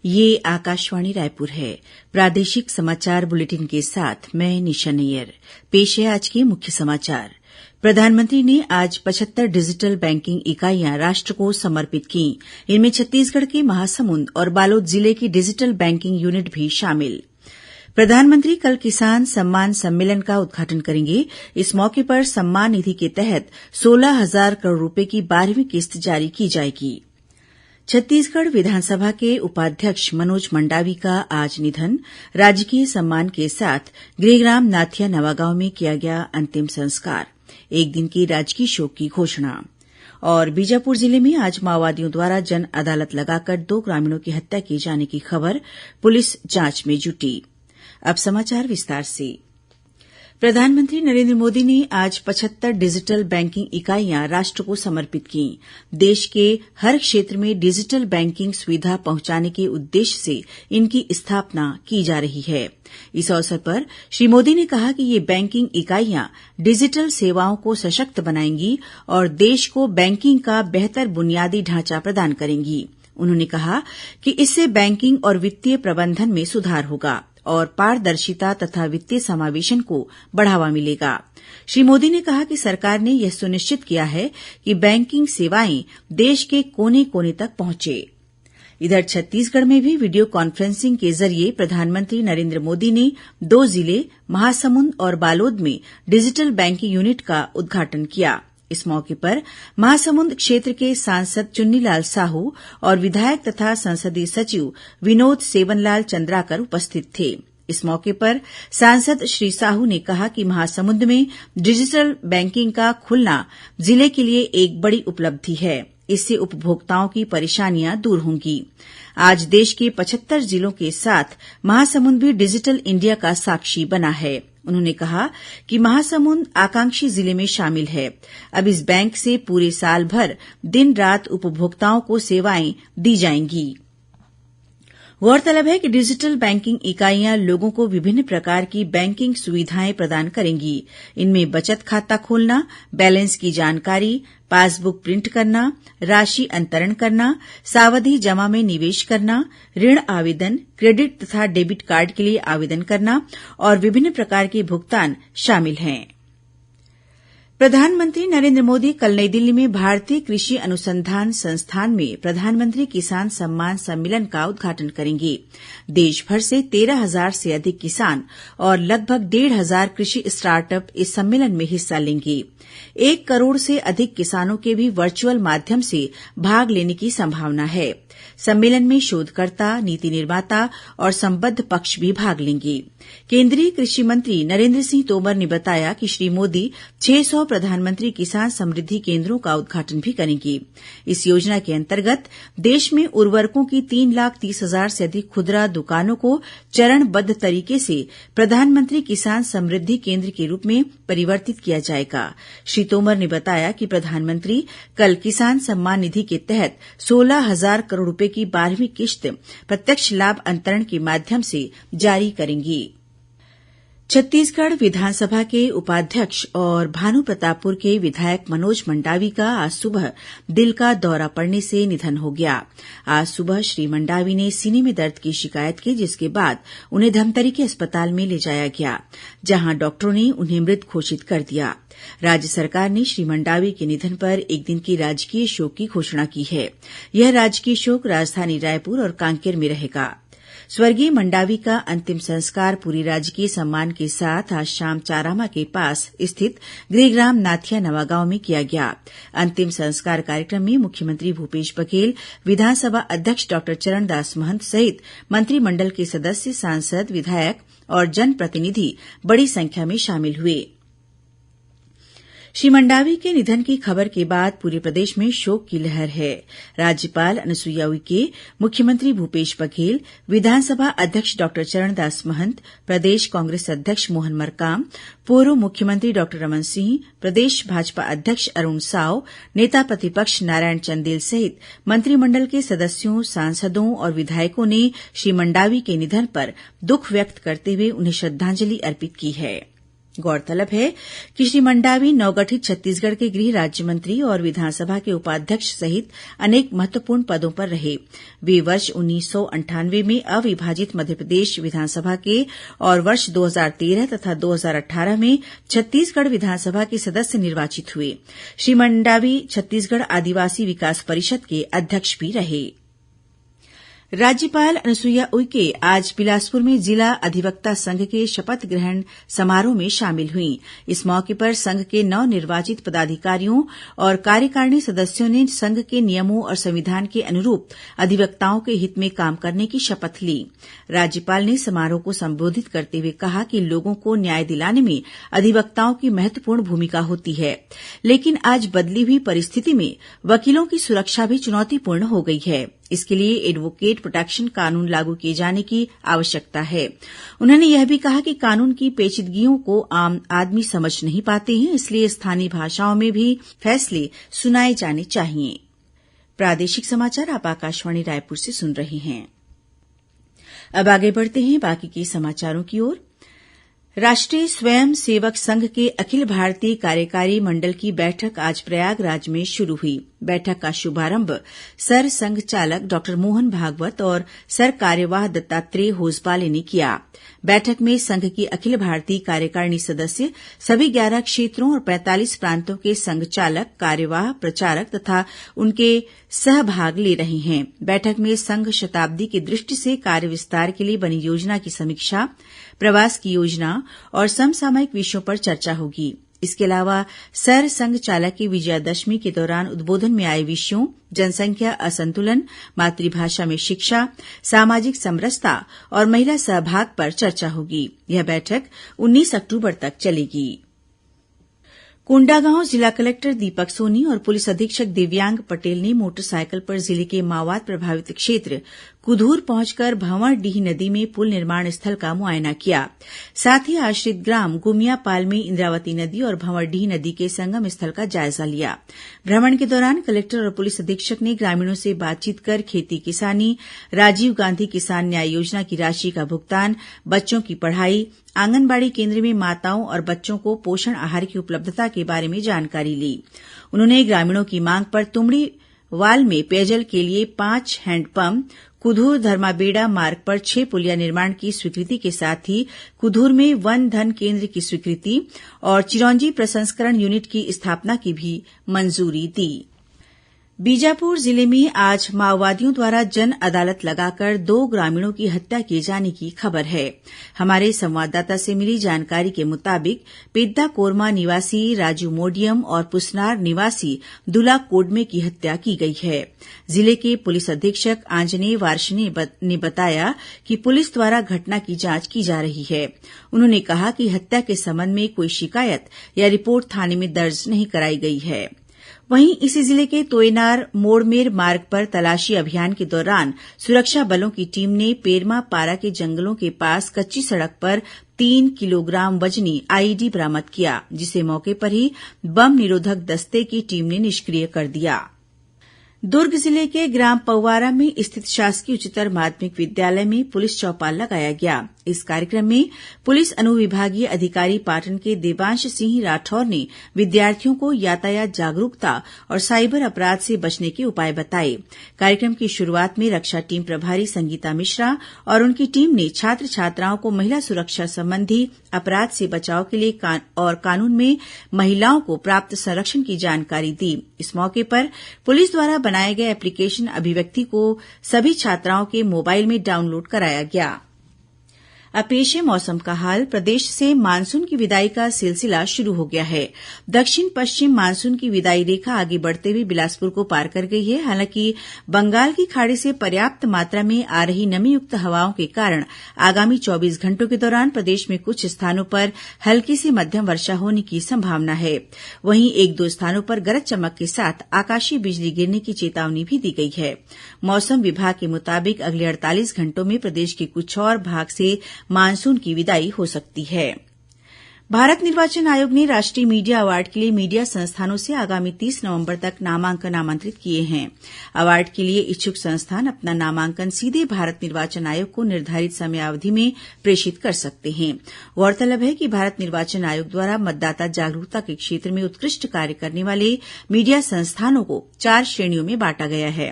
ये आकाशवाणी रायपुर है। प्रादेशिक समाचार बुलेटिन के साथ मैं निशा नैयर। पेश है आज के मुख्य समाचार। प्रधानमंत्री ने आज 75 डिजिटल बैंकिंग इकाइयां राष्ट्र को समर्पित की। इनमें छत्तीसगढ़ के महासमुंद और बालोद जिले की डिजिटल बैंकिंग यूनिट भी शामिल। प्रधानमंत्री कल किसान सम्मान सम्मेलन का उद्घाटन करेंगे। इस मौके पर सम्मान निधि के तहत 16,000 करोड़ रूपये की 12वीं किस्त जारी की जाएगी। छत्तीसगढ़ विधानसभा के उपाध्यक्ष मनोज मंडावी का आज निधन। राजकीय सम्मान के साथ गृहग्राम नाथिया नवागांव में किया गया अंतिम संस्कार। एक दिन के राजकीय शोक की घोषणा। और बीजापुर जिले में आज माओवादियों द्वारा जन अदालत लगाकर 2 ग्रामीणों की हत्या किए जाने की खबर। पुलिस जांच में जुटी। अब समाचार विस्तार से। प्रधानमंत्री नरेंद्र मोदी ने आज 75 डिजिटल बैंकिंग इकाइयां राष्ट्र को समर्पित की। देश के हर क्षेत्र में डिजिटल बैंकिंग सुविधा पहुंचाने के उद्देश्य से इनकी स्थापना की जा रही है। इस अवसर पर श्री मोदी ने कहा कि ये बैंकिंग इकाइयां डिजिटल सेवाओं को सशक्त बनाएंगी और देश को बैंकिंग का बेहतर बुनियादी ढांचा प्रदान करेंगी। उन्होंने कहा कि इससे बैंकिंग और वित्तीय प्रबंधन में सुधार होगा और पारदर्शिता तथा वित्तीय समावेशन को बढ़ावा मिलेगा। श्री मोदी ने कहा कि सरकार ने यह सुनिश्चित किया है कि बैंकिंग सेवाएं देश के कोने कोने तक पहुंचे। इधर छत्तीसगढ़ में भी वीडियो कॉन्फ्रेंसिंग के जरिए प्रधानमंत्री नरेंद्र मोदी ने 2 जिले महासमुंद और बालोद में डिजिटल बैंकिंग यूनिट का उद्घाटन किया। इस मौके पर महासमुंद क्षेत्र के सांसद चुन्नीलाल साहू और विधायक तथा संसदीय सचिव विनोद सेवनलाल चंद्राकर उपस्थित थे। इस मौके पर सांसद श्री साहू ने कहा कि महासमुंद में डिजिटल बैंकिंग का खुलना जिले के लिए एक बड़ी उपलब्धि है। इससे उपभोक्ताओं की परेशानियां दूर होंगी। आज देश के 75 जिलों के साथ महासमुंद भी डिजिटल इंडिया का साक्षी बना है। उन्होंने कहा कि महासमुंद आकांक्षी जिले में शामिल है। अब इस बैंक से पूरे साल भर दिन रात उपभोक्ताओं को सेवाएं दी जाएंगी। गौरतलब है कि डिजिटल बैंकिंग इकाइयां लोगों को विभिन्न प्रकार की बैंकिंग सुविधाएं प्रदान करेंगी। इनमें बचत खाता खोलना, बैलेंस की जानकारी, पासबुक प्रिंट करना, राशि अंतरण करना, सावधि जमा में निवेश करना, ऋण आवेदन, क्रेडिट तथा डेबिट कार्ड के लिए आवेदन करना और विभिन्न प्रकार के भुगतान शामिल हैं। प्रधानमंत्री नरेंद्र मोदी कल नई दिल्ली में भारतीय कृषि अनुसंधान संस्थान में प्रधानमंत्री किसान सम्मान सम्मेलन का उद्घाटन करेंगे। देश भर से 13,000 से अधिक किसान और लगभग 1,500 कृषि स्टार्टअप इस सम्मेलन में हिस्सा लेंगे। 1 करोड़ से अधिक किसानों के भी वर्चुअल माध्यम से भाग लेने की संभावना है। सम्मेलन में शोधकर्ता, नीति निर्माता और संबद्ध पक्ष भी भाग लेंगे। केंद्रीय कृषि मंत्री नरेंद्र सिंह तोमर ने बताया कि श्री मोदी 600 प्रधानमंत्री किसान समृद्धि केंद्रों का उद्घाटन भी करेंगे। इस योजना के अंतर्गत देश में उर्वरकों की 3,30,000 से अधिक खुदरा दुकानों को चरणबद्ध तरीके से प्रधानमंत्री किसान समृद्धि केंद्र के रूप में परिवर्तित किया जाएगा। श्री तोमर ने बताया कि प्रधानमंत्री कल किसान सम्मान निधि के तहत 16,000 करोड़ रुपये की 12वीं किस्त प्रत्यक्ष लाभ अंतरण के माध्यम से जारी करेंगी। छत्तीसगढ़ विधानसभा के उपाध्यक्ष और भानुप्रतापपुर के विधायक मनोज मंडावी का आज सुबह दिल का दौरा पड़ने से निधन हो गया। आज सुबह श्री मंडावी ने सीने में दर्द की शिकायत की, जिसके बाद उन्हें धमतरी के अस्पताल में ले जाया गया, जहां डॉक्टरों ने उन्हें मृत घोषित कर दिया। राज्य सरकार ने श्री मंडावी के निधन पर एक दिन की राजकीय शोक की घोषणा की है। यह राजकीय शोक राजधानी रायपुर और कांकेर में रहेगा। स्वर्गीय मंडावी का अंतिम संस्कार पूरी राजकीय सम्मान के साथ आज शाम चारामा के पास स्थित गृहग्राम नाथिया नवागांव में किया गया। अंतिम संस्कार कार्यक्रम में मुख्यमंत्री भूपेश बघेल, विधानसभा अध्यक्ष डॉ चरणदास महंत सहित मंत्रिमंडल के सदस्य, सांसद, विधायक और जनप्रतिनिधि बड़ी संख्या में शामिल हुए। श्री मंडावी के निधन की खबर के बाद पूरे प्रदेश में शोक की लहर है। राज्यपाल अनुसुईया उइके, मुख्यमंत्री भूपेश बघेल, विधानसभा अध्यक्ष डॉ चरणदास महंत, प्रदेश कांग्रेस अध्यक्ष मोहन मरकाम, पूर्व मुख्यमंत्री डॉ रमन सिंह, प्रदेश भाजपा अध्यक्ष अरूण साव, नेता प्रतिपक्ष नारायण चंदेल सहित मंत्रिमंडल के सदस्यों, सांसदों और विधायकों ने श्री मंडावी के निधन पर दुख व्यक्त करते हुए उन्हें श्रद्धांजलि अर्पित की है। गौरतलब है कि श्री मंडावी नवगठित छत्तीसगढ़ के गृह राज्य मंत्री और विधानसभा के उपाध्यक्ष सहित अनेक महत्वपूर्ण पदों पर रहे। वे वर्ष 1998 में अविभाजित मध्यप्रदेश विधानसभा के और वर्ष 2013 तथा 2018 में छत्तीसगढ़ विधानसभा के सदस्य निर्वाचित हुए। श्री मंडावी छत्तीसगढ़ आदिवासी विकास परिषद के अध्यक्ष भी रहे। राज्यपाल अनुसुईया उइके आज बिलासपुर में जिला अधिवक्ता संघ के शपथ ग्रहण समारोह में शामिल हुईं। इस मौके पर संघ के नवनिर्वाचित पदाधिकारियों और कार्यकारिणी सदस्यों ने संघ के नियमों और संविधान के अनुरूप अधिवक्ताओं के हित में काम करने की शपथ ली। राज्यपाल ने समारोह को संबोधित करते हुए कहा कि लोगों को न्याय दिलाने में अधिवक्ताओं की महत्वपूर्ण भूमिका होती है, लेकिन आज बदली हुई परिस्थिति में वकीलों की सुरक्षा भी चुनौतीपूर्ण हो गई है। इसके लिए एडवोकेट प्रोटेक्शन कानून लागू किए जाने की आवश्यकता है। उन्होंने यह भी कहा कि कानून की पेचीदगियों को आम आदमी समझ नहीं पाते हैं, इसलिए स्थानीय भाषाओं में भी फैसले सुनाए जाने चाहिए। प्रादेशिक समाचार आप आकाशवाणी रायपुर से सुन रहे हैं। अब आगे बढ़ते हैं बाकी के समाचारों की ओर। राष्ट्रीय स्वयं सेवक संघ के अखिल भारतीय कार्यकारी मंडल की बैठक आज प्रयागराज में शुरू हुई। बैठक का शुभारंभ सर संघ चालक डॉ मोहन भागवत और सर कार्यवाह दत्तात्रेय होसबाले ने किया। बैठक में संघ की अखिल भारतीय कार्यकारिणी सदस्य सभी 11 क्षेत्रों और 45 प्रांतों के संघ चालक, कार्यवाह, प्रचारक तथा उनके सहभाग ले रहे हैं। बैठक में संघ शताब्दी की दृष्टि से कार्य विस्तार के लिए बनी योजना की समीक्षा, प्रवास की योजना और समसामयिक विषयों पर चर्चा होगी। इसके अलावा सर संघ चालक की विजयादशमी के दौरान उद्बोधन में आए विषयों, जनसंख्या असंतुलन, मातृभाषा में शिक्षा, सामाजिक समरसता और महिला सहभाग पर चर्चा होगी। यह बैठक 19 अक्टूबर तक चलेगी। कोंडागांव जिला कलेक्टर दीपक सोनी और पुलिस अधीक्षक दिव्यांग पटेल ने मोटरसाइकिल पर जिले के माओवाद प्रभावित क्षेत्र कुधूर पहुंचकर भंवरडीह नदी में पुल निर्माण स्थल का मुआयना किया। साथ ही आश्रित ग्राम गुमियापाल में इंद्रावती नदी और भंवरडीह नदी के संगम स्थल का जायजा लिया। भ्रमण के दौरान कलेक्टर और पुलिस अधीक्षक ने ग्रामीणों से बातचीत कर खेती किसानी, राजीव गांधी किसान न्याय योजना की राशि का भुगतान, बच्चों की पढ़ाई, आंगनबाड़ी केन्द्र में माताओं और बच्चों को पोषण आहार की उपलब्धता के बारे में जानकारी ली। उन्होंने ग्रामीणों की मांग पर तुमड़ी वाल में पेयजल के लिए 5 हैंडपंप, कुधूर धर्माबेड़ा मार्ग पर 6 पुलिया निर्माण की स्वीकृति के साथ ही कुधूर में वन धन केन्द्र की स्वीकृति और चिरौंजी प्रसंस्करण यूनिट की स्थापना की भी मंजूरी दी। बीजापुर जिले में आज माओवादियों द्वारा जन अदालत लगाकर 2 ग्रामीणों की हत्या किए जाने की खबर है। हमारे संवाददाता से मिली जानकारी के मुताबिक पेद्दा कोरमा निवासी राजू मोडियम और पुसनार निवासी दुला कोडमे की हत्या की गई है। जिले के पुलिस अधीक्षक आंजनेय वार्ष्णे ने बताया कि पुलिस द्वारा घटना की जांच की जा रही है। उन्होंने कहा कि हत्या के संबंध में कोई शिकायत या रिपोर्ट थाने में दर्ज नहीं कराई गई है। वहीं इसी जिले के तोयनार मोड़मेर मार्ग पर तलाशी अभियान के दौरान सुरक्षा बलों की टीम ने पेरमा पारा के जंगलों के पास कच्ची सड़क पर 3 किलोग्राम वजनी आईईडी बरामद किया, जिसे मौके पर ही बम निरोधक दस्ते की टीम ने निष्क्रिय कर दिया। दुर्ग जिले के ग्राम पौवारा में स्थित शासकीय उच्चतर माध्यमिक विद्यालय में पुलिस चौपाल लगाया गया। इस कार्यक्रम में पुलिस अनुविभागीय अधिकारी पाटन के देवांश सिंह राठौर ने विद्यार्थियों को यातायात जागरूकता और साइबर अपराध से बचने के उपाय बताए। कार्यक्रम की शुरूआत में रक्षा टीम प्रभारी संगीता मिश्रा और उनकी टीम ने छात्र छात्राओं को महिला सुरक्षा संबंधी अपराध से बचाव के लिए और कानून में महिलाओं को प्राप्त संरक्षण की जानकारी दी। इस मौके पर पुलिस द्वारा बनाए गए एप्लीकेशन अभिव्यक्ति को सभी छात्राओं के मोबाइल में डाउनलोड कराया गया। अब पेश है मौसम का हाल। प्रदेश से मानसून की विदाई का सिलसिला शुरू हो गया है। दक्षिण पश्चिम मानसून की विदाई रेखा आगे बढ़ते हुए बिलासपुर को पार कर गई है। हालांकि बंगाल की खाड़ी से पर्याप्त मात्रा में आ रही नमीयुक्त हवाओं के कारण आगामी 24 घंटों के दौरान प्रदेश में कुछ स्थानों पर हल्की से मध्यम वर्षा होने की संभावना है। वहीं 1-2 स्थानों पर गरज चमक के साथ आकाशीय बिजली गिरने की चेतावनी भी दी गई है। मौसम विभाग के मुताबिक अगले 48 घंटों में प्रदेश के कुछ और भाग से मानसून की विदाई हो सकती है। भारत निर्वाचन आयोग ने राष्ट्रीय मीडिया अवार्ड के लिए मीडिया संस्थानों से आगामी 30 नवंबर तक नामांकन आमंत्रित किए हैं। अवार्ड के लिए इच्छुक संस्थान अपना नामांकन सीधे भारत निर्वाचन आयोग को निर्धारित समयावधि में प्रेषित कर सकते हैं। गौरतलब है कि भारत निर्वाचन आयोग द्वारा मतदाता जागरूकता के क्षेत्र में उत्कृष्ट कार्य करने वाले मीडिया संस्थानों को 4 श्रेणियों में बांटा गया है।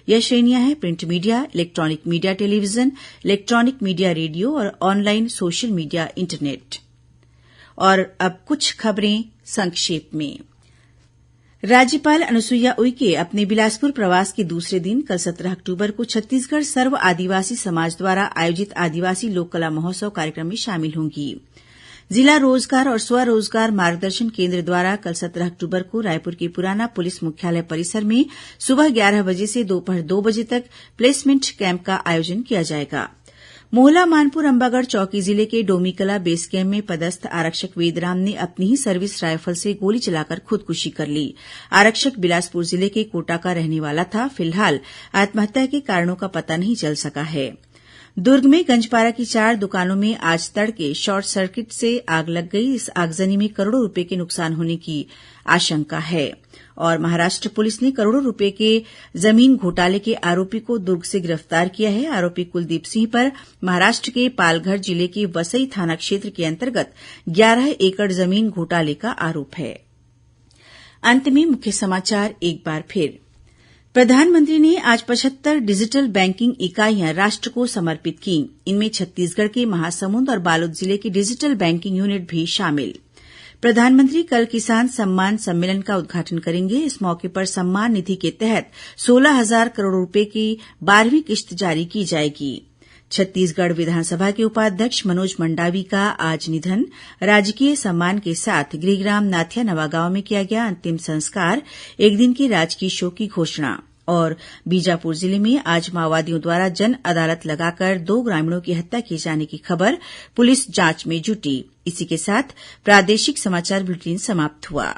यह श्रेणियां हैं print media, electronic media television, electronic media radio और ऑनलाइन सोशल मीडिया इंटरनेट। और अब कुछ खबरें संक्षेप में। राज्यपाल अनुसुईया उइके अपने बिलासपुर प्रवास के दूसरे दिन कल 17 अक्टूबर को छत्तीसगढ़ सर्व आदिवासी समाज द्वारा आयोजित आदिवासी लोक कला महोत्सव कार्यक्रम में शामिल होंगी। जिला रोजगार और स्वरोजगार मार्गदर्शन केन्द्र द्वारा कल 17 अक्टूबर को रायपुर के पुराना पुलिस मुख्यालय परिसर में सुबह 11 बजे से दोपहर 2 बजे तक प्लेसमेंट कैंप का आयोजन किया जाएगा। मोहला मानपुर अंबागढ़ चौकी जिले के डोमीकला बेस कैंप में पदस्थ आरक्षक वेदराम ने अपनी ही सर्विस राइफल से गोली चलाकर खुदकुशी कर ली। आरक्षक बिलासपुर जिले के कोटा का रहने वाला था। फिलहाल आत्महत्या के कारणों का पता नहीं चल सका है। दुर्ग में गंजपारा की 4 दुकानों में आज तड़के शॉर्ट सर्किट से आग लग गई। इस आगजनी में करोड़ों रुपए के नुकसान होने की आशंका है। और महाराष्ट्र पुलिस ने करोड़ों रुपए के जमीन घोटाले के आरोपी को दुर्ग से गिरफ्तार किया है। आरोपी कुलदीप सिंह पर महाराष्ट्र के पालघर जिले के वसई थाना क्षेत्र के अंतर्गत 11 एकड़ जमीन घोटाले का आरोप है। अंत में मुख्य समाचार एक बार फिर। प्रधानमंत्री ने आज 75 डिजिटल बैंकिंग इकाइयां राष्ट्र को समर्पित की। इनमें छत्तीसगढ़ के महासमुंद और बालोद जिले की डिजिटल बैंकिंग यूनिट भी शामिल। प्रधानमंत्री कल किसान सम्मान सम्मेलन का उद्घाटन करेंगे। इस मौके पर सम्मान निधि के तहत 16,000 करोड़ रुपए की 12वीं किश्त जारी की जाएगी। छत्तीसगढ़ विधानसभा के उपाध्यक्ष मनोज मंडावी का आज निधन। राजकीय सम्मान के साथ गृहग्राम नाथिया नवागांव में किया गया अंतिम संस्कार। एक दिन के राजकीय शोक की घोषणा। और बीजापुर जिले में आज माओवादियों द्वारा जन अदालत लगाकर 2 ग्रामीणों की हत्या किए जाने की खबर। पुलिस जांच में जुटी। इसी के साथ प्रादेशिक समाचार बुलेटिन समाप्त हुआ।